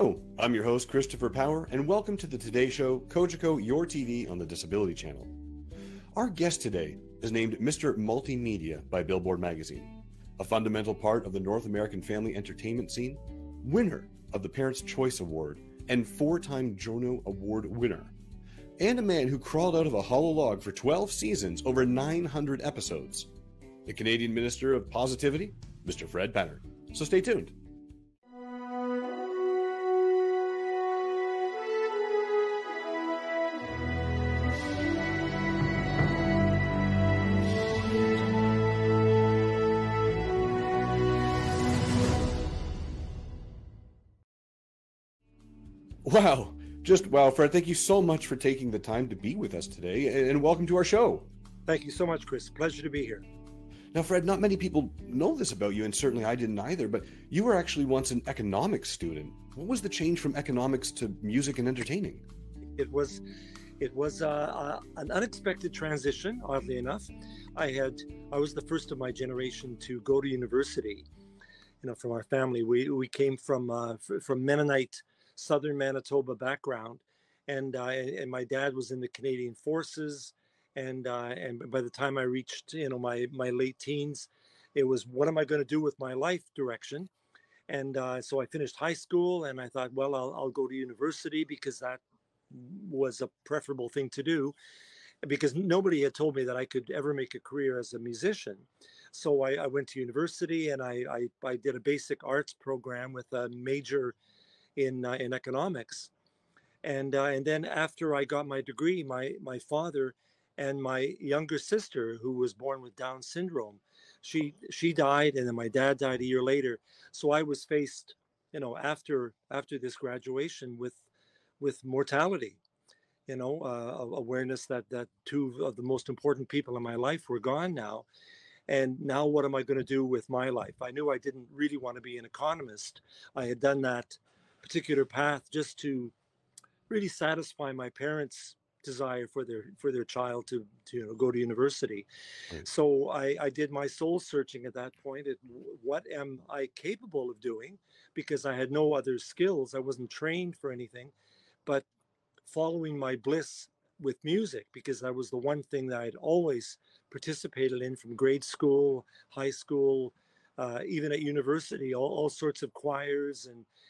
Hello, I'm your host, Christopher Power, and welcome to the Today Show, Kojiko, Your TV on the Disability Channel. Our guest today is named Mr. Multimedia by Billboard Magazine, a fundamental part of the North American family entertainment scene, winner of the Parents' Choice Award, and four-time Juno Award winner, and a man who crawled out of a hollow log for 12 seasons over 900 episodes, the Canadian Minister of Positivity, Mr. Fred Penner. So stay tuned. Wow. Just wow, Fred. Thank you so much for taking the time to be with us today, and welcome to our show. Thank you so much, Chris. Pleasure to be here. Now, Fred, not many people know this about you, and certainly I didn't either, but you were actually once an economics student. What was the change from economics to music and entertaining? It was an unexpected transition, oddly enough. I was the first of my generation to go to university. You know, from our family, we came from Mennonite Southern Manitoba background, and my dad was in the Canadian Forces, and by the time I reached my late teens, it was, what am I going to do with my life direction? And so I finished high school, and I thought, well, I'll go to university because that was a preferable thing to do, because nobody had told me that I could ever make a career as a musician. So I went to university, and I did a basic arts program with a major in economics, and then after I got my degree, my father and my younger sister, who was born with Down syndrome, she died, and then my dad died a year later. So I was faced, after this graduation with mortality, awareness that two of the most important people in my life were gone now. And now what am I going to do with my life? I knew I didn't really want to be an economist. I had done that particular path just to really satisfy my parents' desire for their child to go to university. Right. So I did my soul searching at that point at what am I capable of doing, because I had no other skills. I wasn't trained for anything, but following my bliss with music, because that was the one thing that I'd always participated in from grade school, high school, even at university, all sorts of choirs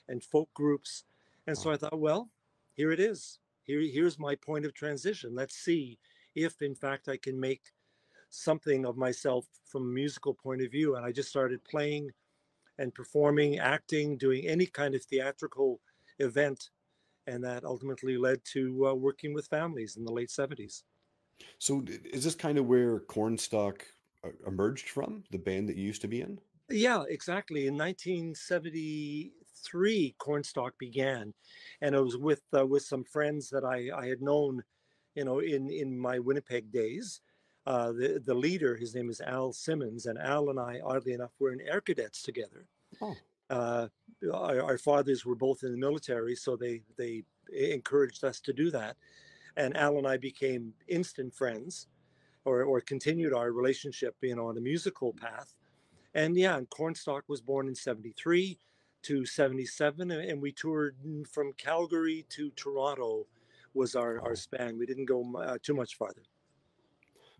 and folk groups. And so I thought, well, here it is. Here's my point of transition. Let's see if, in fact, I can make something of myself from a musical point of view. And I just started playing and performing, acting, doing any kind of theatrical event. And that ultimately led to working with families in the late 70s. So is this kind of where Cornstalk emerged from, the band that you used to be in? Yeah, exactly. In 1973, Cornstalk began, and it was with some friends that I had known, in my Winnipeg days. The leader, his name is Al Simmons, and Al and I, oddly enough, were in Air Cadets together. Oh. Our fathers were both in the military, so they encouraged us to do that. And Al and I became instant friends, or continued our relationship, on a musical path. And and Cornstalk was born in 73 to 77, and we toured from Calgary to Toronto was our span. We didn't go too much farther.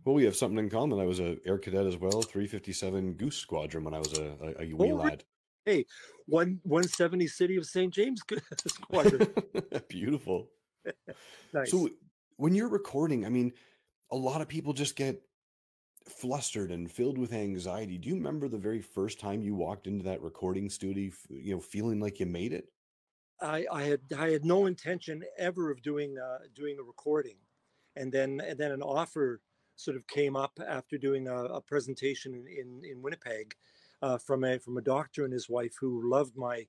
Well, we have something in common. I was an Air Cadet as well, 357 Goose Squadron when I was a wee lad. Hey, 170 City of St. James Squadron. Beautiful. Nice. So when you're recording, I mean, a lot of people just get flustered and filled with anxiety. Do you remember the very first time you walked into that recording studio, feeling like you made it? I had no intention ever of doing a recording, and then an offer sort of came up after doing a presentation in Winnipeg from a doctor and his wife who loved my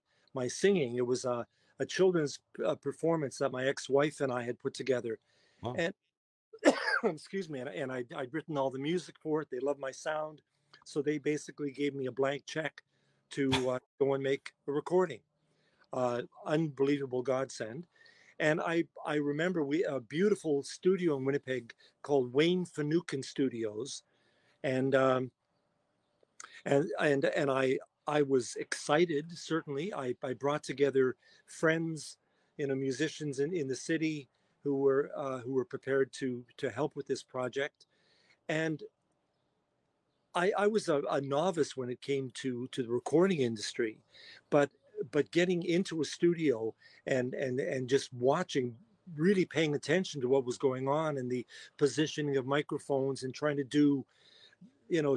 singing. It was a children's performance that my ex-wife and I had put together. Wow. And excuse me, and I'd written all the music for it. They loved my sound, so they basically gave me a blank check to go and make a recording. Unbelievable godsend. And I remember a beautiful studio in Winnipeg called Wayne Finucane Studios, and I I was excited. Certainly, I brought together friends, musicians in the city who were prepared to help with this project, and I was a novice when it came to the recording industry, but getting into a studio and just watching, really paying attention to what was going on and the positioning of microphones and trying to do,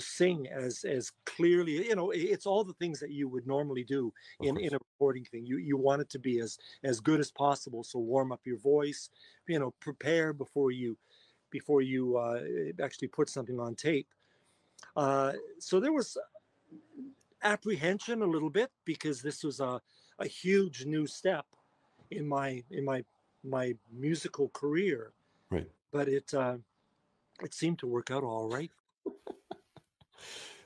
sing as clearly, it's all the things that you would normally do Of in course. a recording thing. You want it to be as good as possible. So warm up your voice, prepare before you actually put something on tape. So there was apprehension a little bit because this was a huge new step in my musical career, Right. but it seemed to work out all right.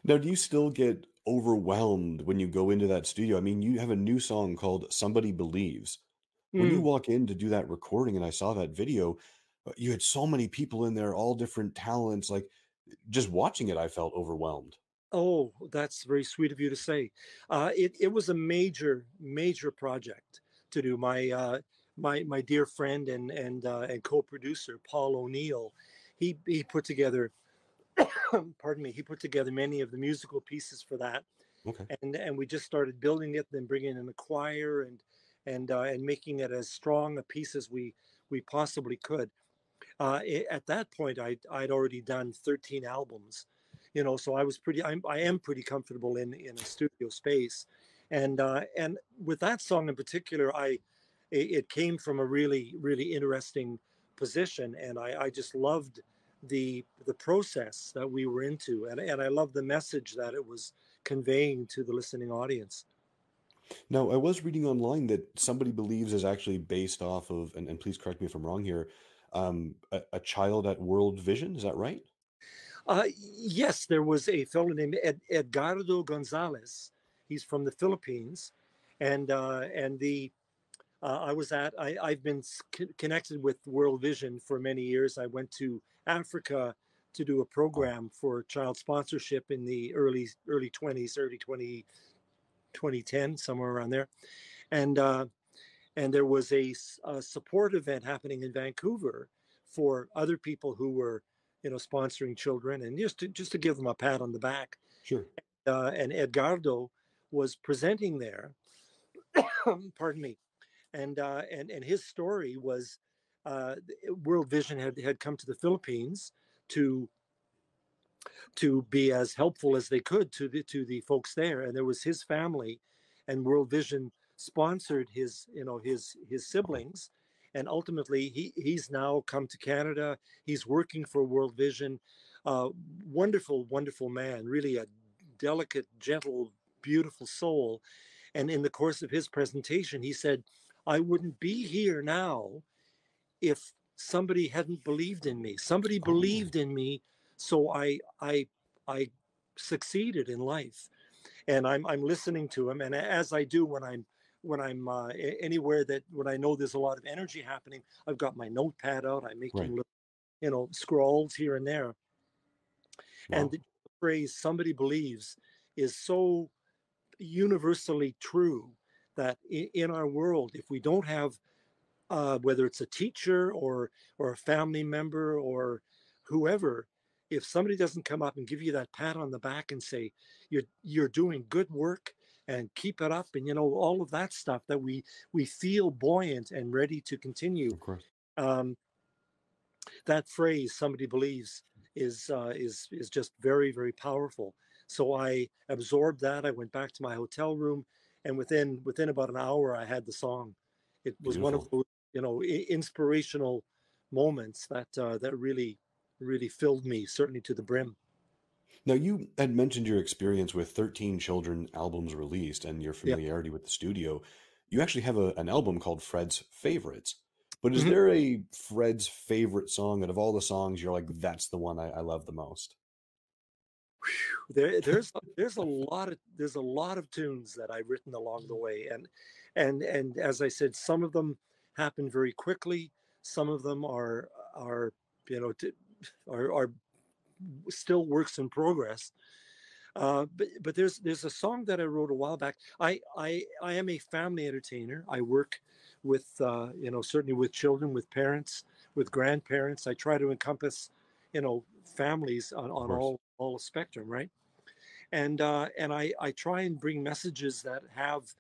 Now, do you still get overwhelmed when you go into that studio? I mean, you have a new song called Somebody Believes. When you Mm. walk in to do that recording, and I saw that video, you had so many people in there, all different talents. Like, just watching it, I felt overwhelmed. Oh, that's very sweet of you to say. It was a major project to do. My dear friend and co-producer Paul O'Neill, he put together pardon me, he put together many of the musical pieces for that, Okay. and we just started building it, then bringing in a choir and making it as strong a piece as we possibly could. At that point, I'd already done 13 albums, so I am pretty comfortable in a studio space, and with that song in particular, it came from a really interesting position, and I just loved the process that we were into, and I loved the message that it was conveying to the listening audience. Now, I was reading online that Somebody Believes is actually based off of, and please correct me if I'm wrong here, a child at World Vision. Is that right? Yes, there was a fellow named Edgardo Gonzalez. He's from the Philippines, and the I've been connected with World Vision for many years. I went to Africa to do a Wow. program for child sponsorship in the early 20s, early 2010, somewhere around there, and there was a support event happening in Vancouver for other people who were, sponsoring children, and just to give them a pat on the back. Sure. And Edgardo was presenting there. Pardon me. And his story was, uh, World Vision had come to the Philippines to be as helpful as they could to the folks there, and there was his family, and World Vision sponsored his Okay. siblings, and ultimately he's now come to Canada. He's working for World Vision. Wonderful man, really a delicate, gentle, beautiful soul. And in the course of his presentation, he said, "I wouldn't be here now if somebody hadn't believed in me. Somebody Oh, believed in me, so I succeeded in life." And I'm listening to him, and as I do when I'm anywhere that when I know there's a lot of energy happening, I've got my notepad out. I'm making right. little, scrolls here and there. And Wow. the phrase "somebody believes" is so universally true that in our world, if we don't have, whether it's a teacher or a family member or whoever, if somebody doesn't come up and give you that pat on the back and say you're doing good work and keep it up, and all of that stuff, that we feel buoyant and ready to continue. Of course. um, that phrase "somebody believes" is just very powerful. So I absorbed that. I went back to my hotel room, and within about an hour I had the song. It was one of Beautiful. those, inspirational moments that really filled me, certainly to the brim. Now, you had mentioned your experience with 13 children albums released and your Yeah. familiarity with the studio. You actually have an album called Fred's Favorites. But is Mhm. there a Fred's favorite song out of all the songs you're like, that's the one I love the most? There's a lot of tunes that I've written along the way, and as I said, some of them happen very quickly. Some of them are you know t- are still works in progress. But there's a song that I wrote a while back. I am a family entertainer. I work with certainly with children, with parents, with grandparents. I try to encompass families Of on course. all spectrum, right? And I try and bring messages that have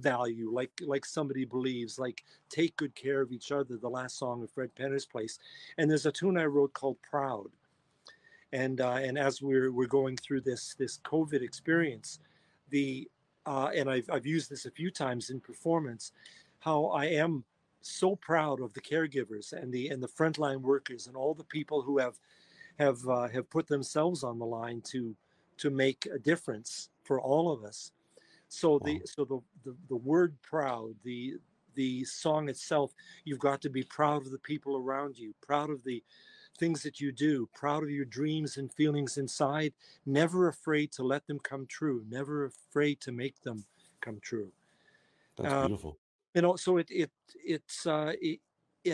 value, like somebody believes, like take good care of each other. The last song of Fred Penner's Place, and there's a tune I wrote called Proud. And as we're going through this COVID experience, and I've used this a few times in performance, how I am so proud of the caregivers and the frontline workers and all the people who have put themselves on the line to make a difference for all of us. So Wow. the word proud, the song itself, you've got to be proud of the people around you, proud of the things that you do, proud of your dreams and feelings inside, never afraid to let them come true, never afraid to make them come true. That's Uh, beautiful. so it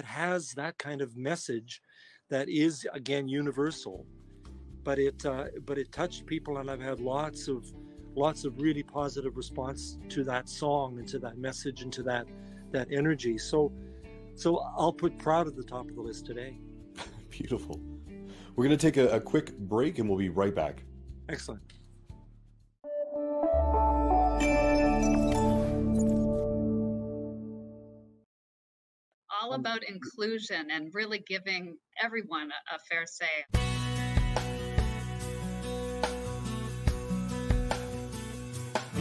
has that kind of message that is again universal, but it touched people, and I've had lots of really positive response to that song and to that message and to that energy. So I'll put Proud at the top of the list today. Beautiful. We're going to take a quick break and we'll be right back. Excellent. All about inclusion and really giving everyone a fair say.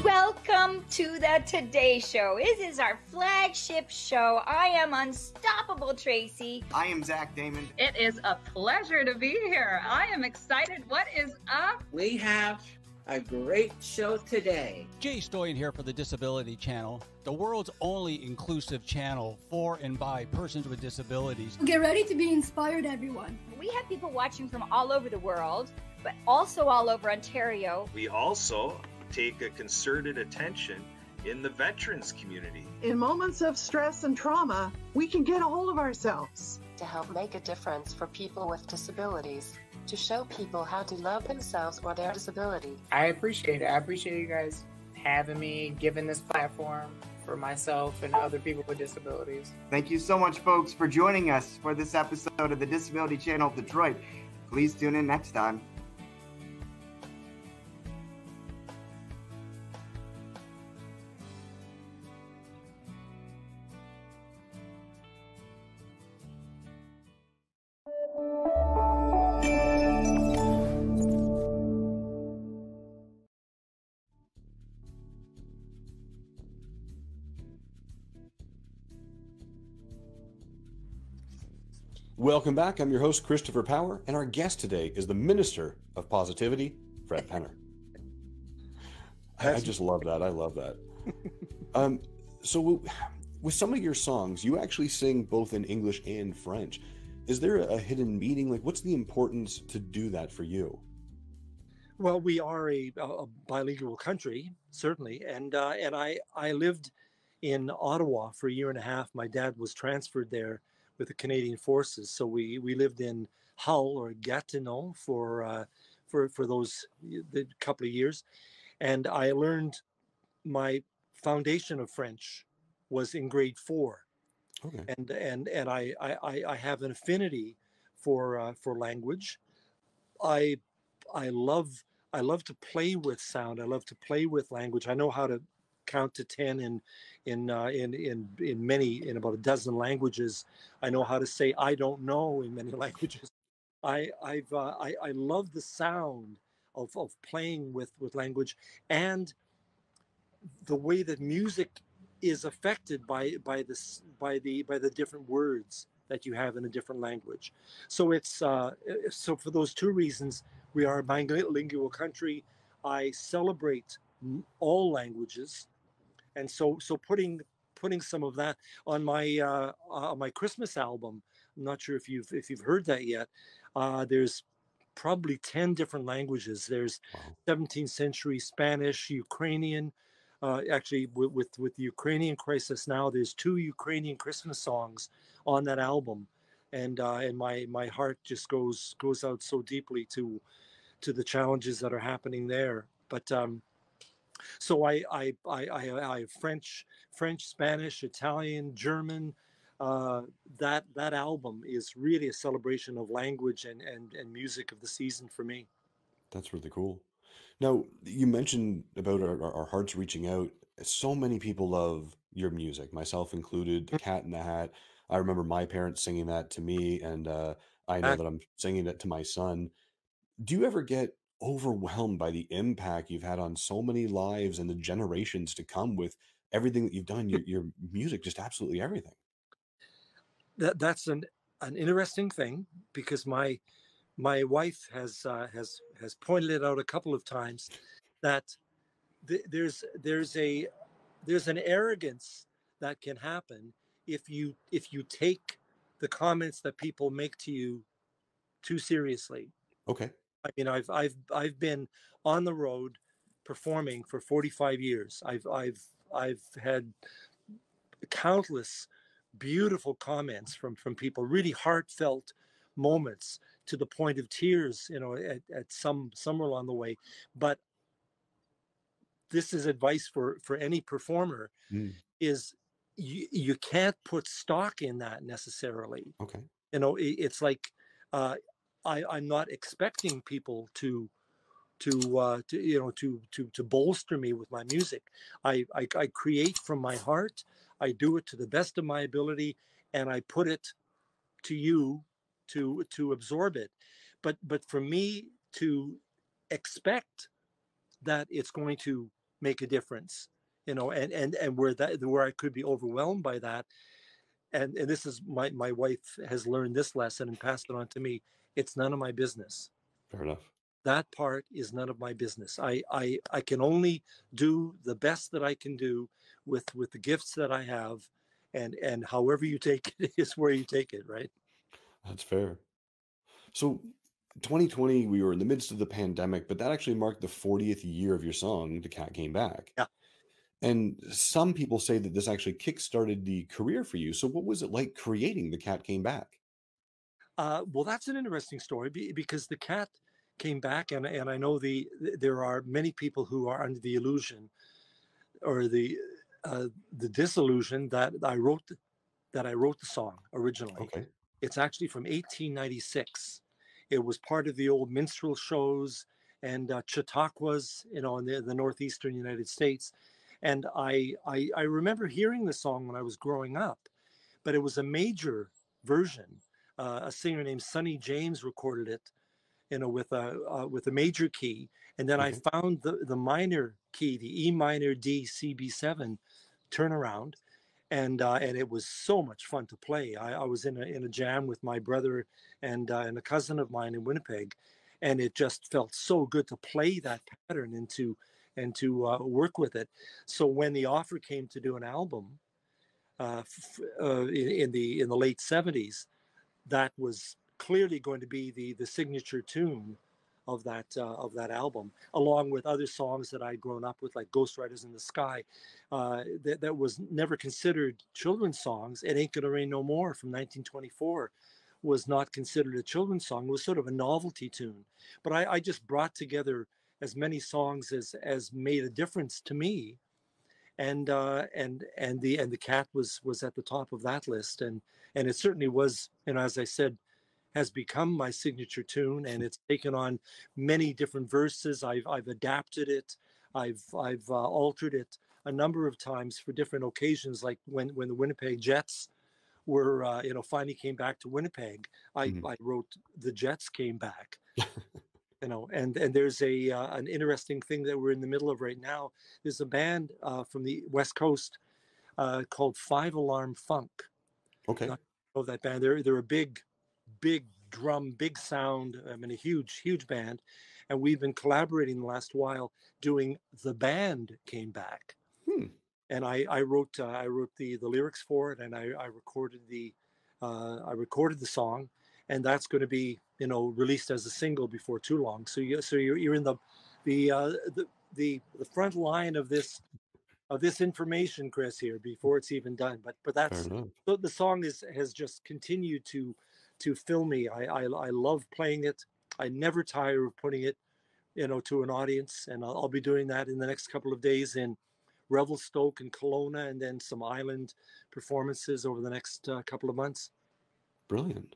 Welcome to the Today Show. This is our flagship show. I am Unstoppable Tracy. I am Zach Damon. It is a pleasure to be here. I am excited. What is up? We have a great show today. Jay Stoyan here for the Disability Channel, the world's only inclusive channel for and by persons with disabilities. Get ready to be inspired, everyone. We have people watching from all over the world, but also all over Ontario. We also take a concerted attention in the veterans community. In moments of stress and trauma, we can get a hold of ourselves. To help make a difference for people with disabilities, to show people how to love themselves or their disability. I appreciate it. I appreciate you guys having me, giving this platform for myself and other people with disabilities. Thank you so much, folks, for joining us for this episode of the Disability Channel of Detroit. Please tune in next time. Welcome back. I'm your host, Christopher Power, and our guest today is the Minister of Positivity, Fred Penner. I just love that. I love that. So with some of your songs, you actually sing both in English and French. Is there a hidden meaning? Like, what's the importance to do that for you? Well, we are a bilingual country, certainly, and I lived in Ottawa for a year and a half. My dad was transferred there with the Canadian Forces, so we lived in Hull or Gatineau for those the couple of years, and I learned my foundation of French was in grade 4. Okay. And I have an affinity for language. I love to play with sound. I love to play with language. I know how to count to 10 in about a dozen languages. I know how to say I don't know in many languages. I love the sound of playing with language and the way that music is affected by the different words that you have in a different language. So it's so for those two reasons, we are a bilingual country. I celebrate all languages, and so putting some of that on my Christmas album. I'm not sure if you've heard that yet. There's probably 10 different languages. There's 17th century Spanish, Ukrainian. Actually, with the Ukrainian crisis now, there's 2 Ukrainian Christmas songs on that album, and my heart just goes out so deeply to the challenges that are happening there. But so I have French, Spanish, Italian, German. That album is really a celebration of language and music of the season for me. That's really cool. Now, you mentioned about our hearts reaching out. So many people love your music, myself included, Cat in the Hat. I remember my parents singing that to me, and I know that I'm singing it to my son. Do you ever get overwhelmed by the impact you've had on so many lives and the generations to come with everything that you've done? Your music, just absolutely everything. That's an interesting thing, because my wife has pointed it out a couple of times that there's an arrogance that can happen if you take the comments that people make to you too seriously. Okay. I mean, I've been on the road performing for 45 years. I've had countless beautiful comments from people, really heartfelt moments to the point of tears, at somewhere along the way. But this is advice for any performer, is you can't put stock in that necessarily. Okay. It's like, I'm not expecting people to bolster me with my music. I create from my heart. I do it to the best of my ability, and I put it to you to absorb it. But for me to expect that it's going to make a difference, and where I could be overwhelmed by that, and this is my wife has learned this lesson and passed it on to me. It's none of my business. Fair enough. That part is none of my business. I can only do the best that I can do with the gifts that I have, and however you take it is where you take it, right? That's fair. So 2020, we were in the midst of the pandemic, but that actually marked the 40th year of your song, The Cat Came Back. Yeah. And some people say that this actually kickstarted the career for you. So what was it like creating The Cat Came Back? Well, that's an interesting story, because The Cat Came Back, and I know there are many people who are under the illusion or the disillusion that I wrote the song originally. Okay. It's actually from 1896. It was part of the old minstrel shows and Chautauquas, in the northeastern United States. And I remember hearing the song when I was growing up, but it was a major version. A singer named Sonny James recorded it, with a major key, and then I found the minor key, the E minor D CB7 turnaround, and it was so much fun to play. I was in a jam with my brother and a cousin of mine in Winnipeg, and it just felt so good to play that pattern and to work with it. So when the offer came to do an album in the late 70s, that was clearly going to be the signature tune of that album, along with other songs that I'd grown up with, like Ghost Riders in the Sky, that was never considered children's songs. It Ain't Gonna Rain No More from 1924 was not considered a children's song. It was sort of a novelty tune. But I just brought together as many songs as made a difference to me, and the Cat was at the top of that list, and it certainly was, as I said, has become my signature tune, and it's taken on many different verses. I've adapted it, I've altered it a number of times for different occasions, like when the Winnipeg Jets were finally came back to Winnipeg. I wrote The Jets Came Back. And there's an interesting thing that we're in the middle of right now. There's a band from the West Coast called 5 Alarm Funk. Okay. I know that band. They're a big drum, big sound. I mean, a huge band, and we've been collaborating the last while doing The Band Came Back. And I wrote the lyrics for it, and I recorded the song, and that's going to be released as a single before too long. So you're in the front line of this information, Chris, here before it's even done. But that's the song has just continued to fill me. I love playing it. I never tire of putting it to an audience, and I'll be doing that in the next couple of days in Revelstoke and Kelowna, and then some island performances over the next couple of months. Brilliant.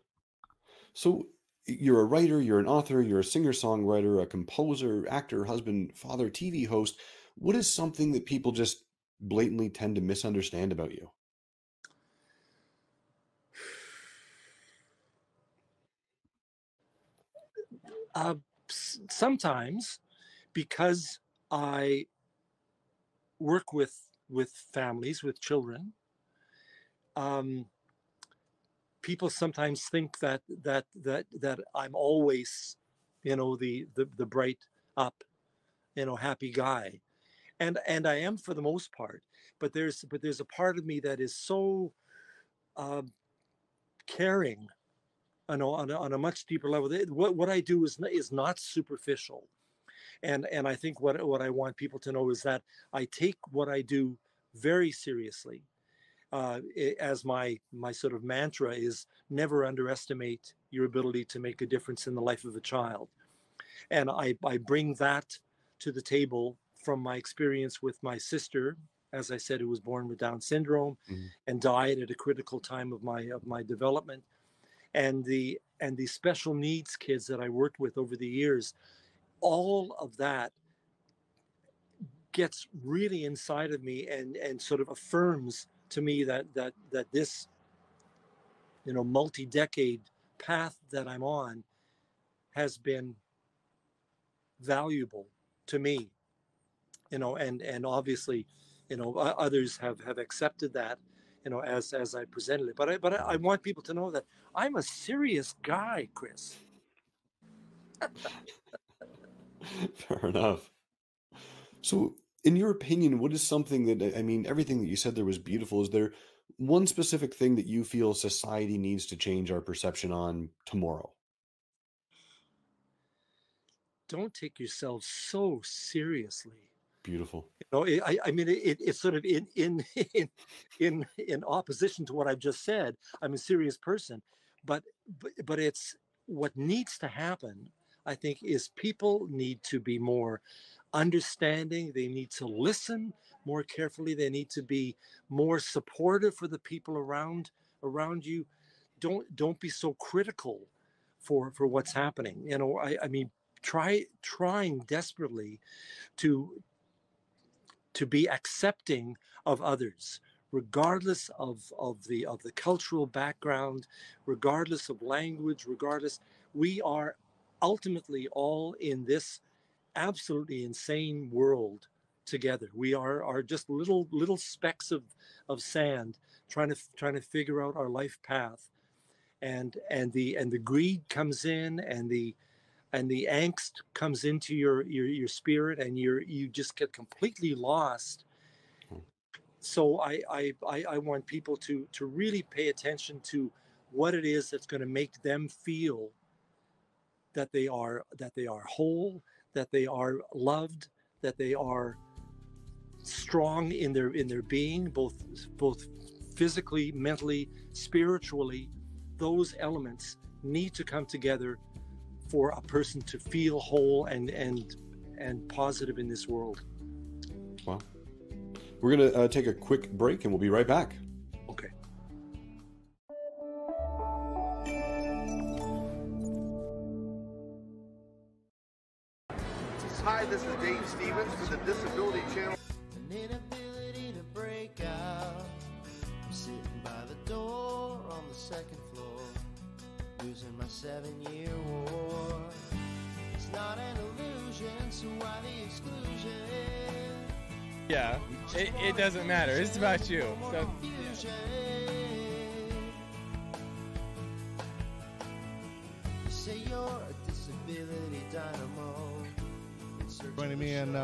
So you're a writer, you're an author, you're a singer-songwriter, a composer, actor, husband, father, TV host. What is something that people just blatantly tend to misunderstand about you? Sometimes, because I work with families, with children, people sometimes think that I'm always, the bright up, happy guy, and I am for the most part. But there's a part of me that is so caring, on a much deeper level. What I do is not superficial, and I think what I want people to know is that I take what I do very seriously. As my sort of mantra is, never underestimate your ability to make a difference in the life of a child. And I bring that to the table from my experience with my sister, as I said, who was born with Down syndrome and died at a critical time of my development, and the special needs kids that I worked with over the years. All of that gets really inside of me and sort of affirms to me that this multi-decade path that I'm on has been valuable to me, and obviously others have accepted that, as I presented it. But I want people to know that I'm a serious guy, Chris. Fair enough. So, in your opinion, what is something that, I mean, everything that you said there was beautiful. Is there one specific thing that you feel society needs to change our perception on tomorrow? Don't take yourself so seriously. Beautiful. I mean, it's sort of in opposition to what I've just said. I'm a serious person, but it's what needs to happen. I think is people need to be more understanding. They need to listen more carefully. They need to be more supportive for the people around you. Don't be so critical for what's happening. I mean, trying desperately to be accepting of others, regardless of the cultural background, regardless of language, regardless. We are ultimately all in this absolutely insane world together. We are just little specks of sand trying to figure out our life path, and the greed comes in, and the angst comes into your spirit, and you just get completely lost. So I want people to really pay attention to what it is that's going to make them feel that they are whole, that they are loved, that they are strong in their being, both physically, mentally, spiritually. Those elements need to come together for a person to feel whole and positive in this world. Wow. We're going to take a quick break, and we'll be right back. Okay. Hi, this is Dave Stevens for the Disability Channel. An inability to break out. I'm sitting by the door on the second floor, losing my 7-year war. It's not an illusion, so why the exclusion? Yeah, it doesn't matter. It's about you. So, You say you're a disability dynamo. Joining me, and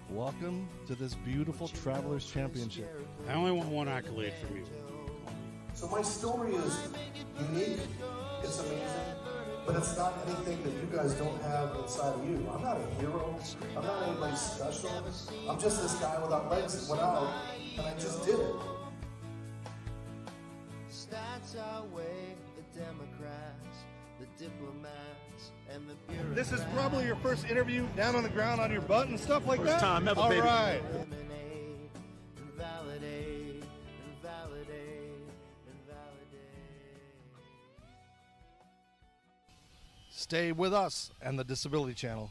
welcome to this beautiful Travelers Championship. I only want one accolade from you. So my story is unique, it's amazing, but it's not anything that you guys don't have inside of you. I'm not a hero, I'm not anybody special, I'm just this guy without legs that went out, and I just did it. Stats outweigh the Democrats, the diplomats and the bureaucrats. This is probably your first interview down on the ground on your butt and stuff like that? First time ever, All baby. right. Eliminate and validate and validate and validate. Stay with us and the Disability Channel.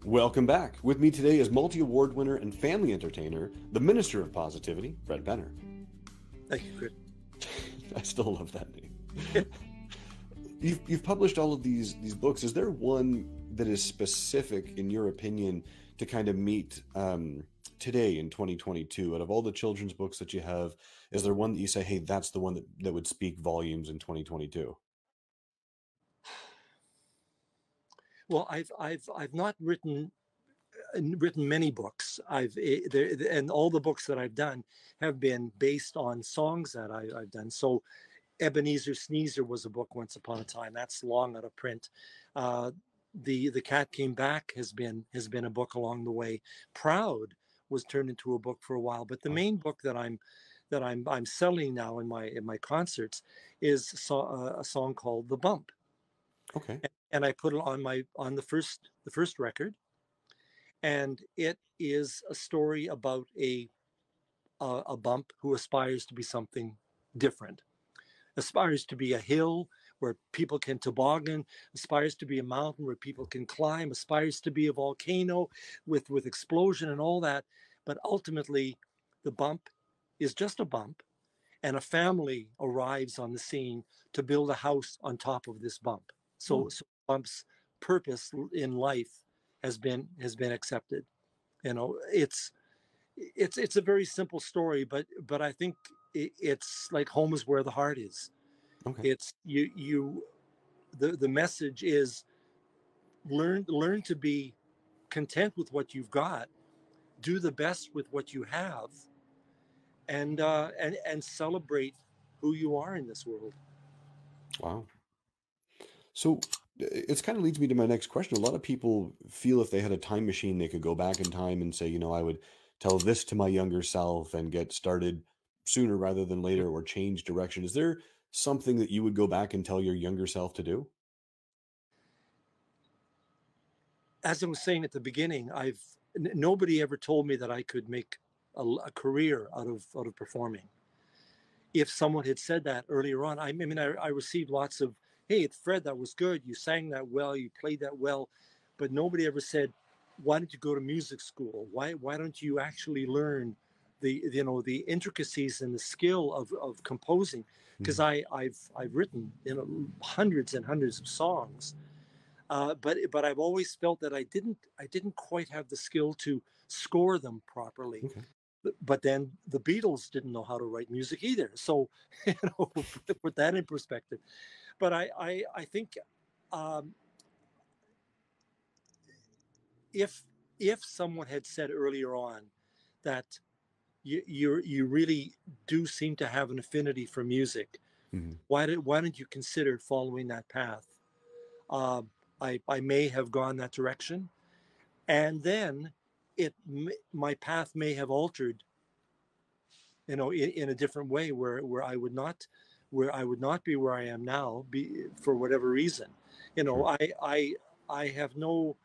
Welcome back. With me today is multi-award winner and family entertainer, the Minister of Positivity, Fred Benner. Thank you, Chris. I still love that name. You've published all of these books. Is there one that is specific, in your opinion, to kind of meet today in 2022? Out of all the children's books that you have, is there one that you say, hey, that's the one that would speak volumes in 2022? Well, I've not written many books. And all the books that I've done have been based on songs that I've done. So Ebenezer Sneezer was a book once upon a time. That's long out of print. The Cat Came Back has been a book along the way. Proud was turned into a book for a while, but the main book that I'm selling now in my concerts is a song called The Bump. Okay. And I put it on the first record, and it is a story about a bump who aspires to be something different, aspires to be a hill where people can toboggan, aspires to be a mountain where people can climb, aspires to be a volcano with explosion and all that. But ultimately, the bump is just a bump, and a family arrives on the scene to build a house on top of this bump. So Bump's purpose in life has been accepted. You know, it's a very simple story, but I think it's like home is where the heart is. Okay. It's the message is learn to be content with what you've got, do the best with what you have, and celebrate who you are in this world. Wow. So it kind of leads me to my next question. A lot of people feel if they had a time machine, they could go back in time and say, I would tell this to my younger self and get started sooner rather than later, or change direction. Is there something that you would go back and tell your younger self to do? As I was saying at the beginning, nobody ever told me that I could make a career out of performing. If someone had said that earlier on, I received lots of, hey, Fred, that was good. You sang that well. You played that well. But nobody ever said, why don't you go to music school? Why don't you actually learn the intricacies and the skill of composing? Because I've written hundreds and hundreds of songs, but I've always felt that I didn't quite have the skill to score them properly. Okay. But then the Beatles didn't know how to write music either. So, put that in perspective. But I think if someone had said earlier on that you really do seem to have an affinity for music, why don't you consider following that path? I may have gone that direction, and then my path may have altered, in a different way where I would not be where I am now, for whatever reason. Sure. I have no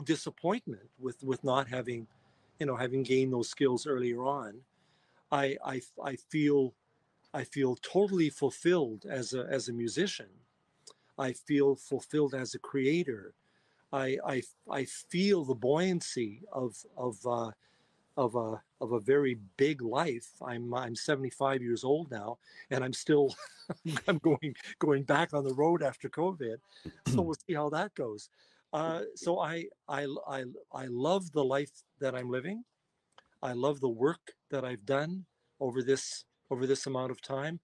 disappointment with not having gained those skills earlier on. I feel totally fulfilled as a musician. I feel fulfilled as a creator. I feel the buoyancy of a very big life. I'm 75 years old now, and I'm still I'm going back on the road after COVID. So we'll see how that goes. So I love the life that I'm living. I love the work that I've done over this amount of time,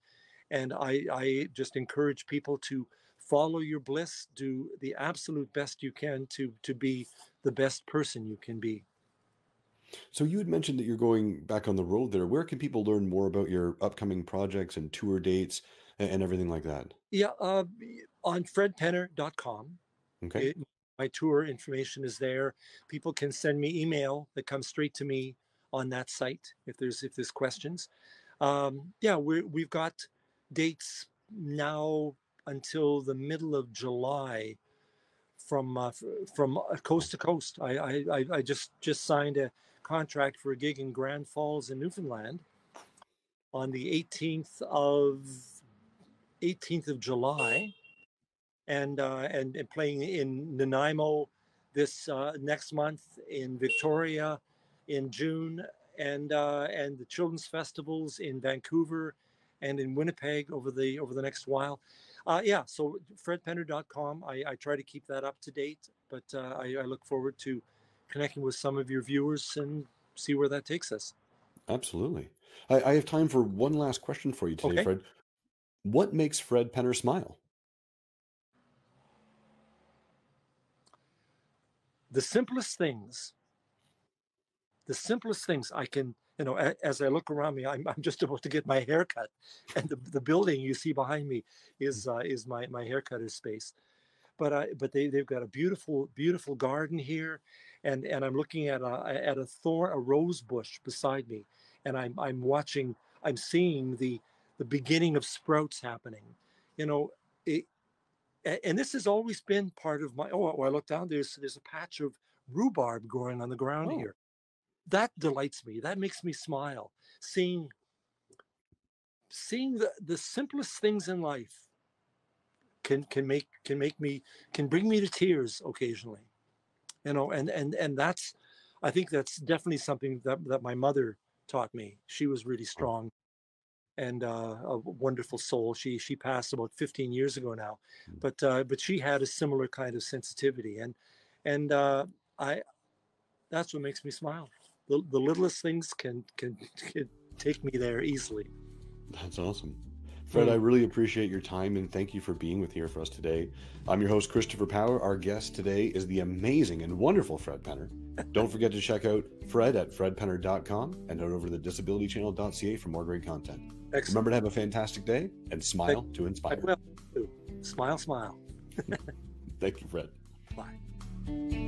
and I just encourage people to follow your bliss, do the absolute best you can to be the best person you can be. So you had mentioned that you're going back on the road there. Where can people learn more about your upcoming projects and tour dates and everything like that? Yeah, On fredpenner.com. Okay. My tour information is there. People can send me email that comes straight to me on that site if there's questions. We've got dates now until the middle of July from coast to coast. I just signed a contract for a gig in Grand Falls in Newfoundland on the 18th of July, and playing in Nanaimo this next month, in Victoria in June, and the children's festivals in Vancouver and in Winnipeg over the next while. So fredpenner.com. I try to keep that up to date, but I look forward to connecting with some of your viewers and see where that takes us. Absolutely. I have time for one last question for you today, Okay. Fred. What makes Fred Penner smile? The simplest things I can, as I look around me, I'm just about to get my hair cut, and the building you see behind me is my haircutter space. But they've got a beautiful garden here, and I'm looking at a rose bush beside me, and I'm seeing the beginning of sprouts happening. And this has always been part of my. I look down. There's a patch of rhubarb growing on the ground here. That delights me. That makes me smile. Seeing the simplest things in life can bring me to tears occasionally. And that's, I think that's definitely something that my mother taught me. She was really strong and a wonderful soul. She passed about 15 years ago now, but she had a similar kind of sensitivity, and that's what makes me smile. The littlest things can take me there easily. That's awesome. Fred, I really appreciate your time and thank you for being here for us today. I'm your host, Christopher Power. Our guest today is the amazing and wonderful Fred Penner. Don't forget to check out Fred at fredpenner.com and head over to disabilitychannel.ca for more great content. Excellent. Remember to have a fantastic day and smile to inspire. I will. Smile, smile. Thank you, Fred. Bye.